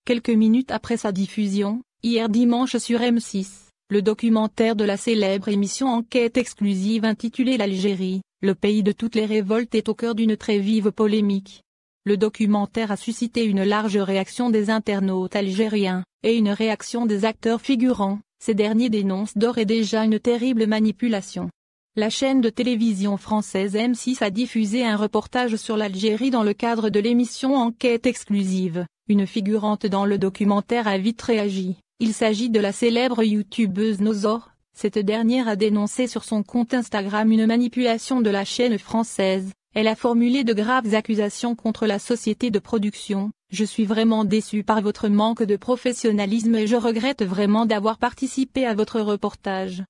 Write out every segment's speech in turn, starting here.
Quelques minutes après sa diffusion, hier dimanche sur M6, le documentaire de la célèbre émission Enquête exclusive intitulée L'Algérie, le pays de toutes les révoltes est au cœur d'une très vive polémique. Le documentaire a suscité une large réaction des internautes algériens, et une réaction des acteurs figurants. Ces derniers dénoncent d'ores et déjà une terrible manipulation. La chaîne de télévision française M6 a diffusé un reportage sur l'Algérie dans le cadre de l'émission Enquête exclusive. Une figurante dans le documentaire a vite réagi. Il s'agit de la célèbre youtubeuse Nozor. Cette dernière a dénoncé sur son compte Instagram une manipulation de la chaîne française. Elle a formulé de graves accusations contre la société de production. Je suis vraiment déçue par votre manque de professionnalisme et je regrette vraiment d'avoir participé à votre reportage.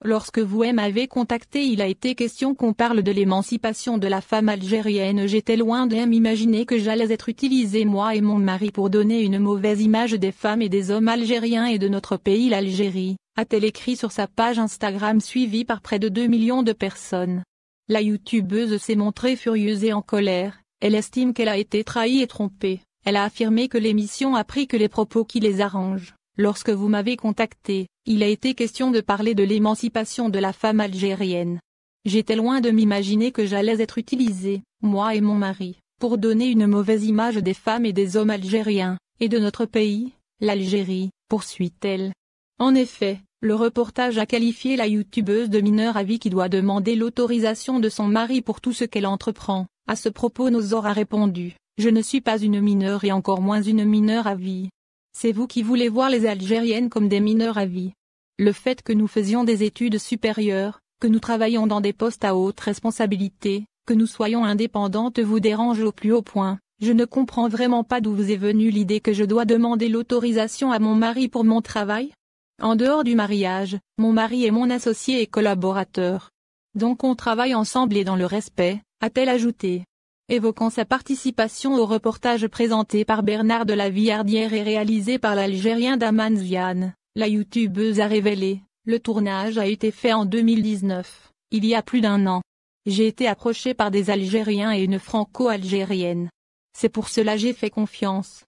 Lorsque vous m'avez contacté, il a été question qu'on parle de l'émancipation de la femme algérienne. J'étais loin de m'imaginer que j'allais être utilisée moi et mon mari pour donner une mauvaise image des femmes et des hommes algériens et de notre pays l'Algérie, a-t-elle écrit sur sa page Instagram suivie par près de 2 millions de personnes. La youtubeuse s'est montrée furieuse et en colère. Elle estime qu'elle a été trahie et trompée. Elle a affirmé que l'émission a pris que les propos qui les arrangent. Lorsque vous m'avez contacté, il a été question de parler de l'émancipation de la femme algérienne. J'étais loin de m'imaginer que j'allais être utilisée, moi et mon mari, pour donner une mauvaise image des femmes et des hommes algériens, et de notre pays, l'Algérie, poursuit-elle. En effet, le reportage a qualifié la youtubeuse de mineure à vie qui doit demander l'autorisation de son mari pour tout ce qu'elle entreprend. À ce propos, Nozor a répondu: « Je ne suis pas une mineure et encore moins une mineure à vie. C'est vous qui voulez voir les Algériennes comme des mineurs à vie. Le fait que nous faisions des études supérieures, que nous travaillions dans des postes à haute responsabilité, que nous soyons indépendantes vous dérange au plus haut point. Je ne comprends vraiment pas d'où vous est venue l'idée que je dois demander l'autorisation à mon mari pour mon travail. En dehors du mariage, mon mari est mon associé et collaborateur. Donc on travaille ensemble et dans le respect, a-t-elle ajouté. Évoquant sa participation au reportage présenté par Bernard de la Villardière et réalisé par l'Algérien Daman Ziane, la youtubeuse a révélé: « Le tournage a été fait en 2019, il y a plus d'1 an. J'ai été approchée par des Algériens et une franco-algérienne. C'est pour cela j'ai fait confiance.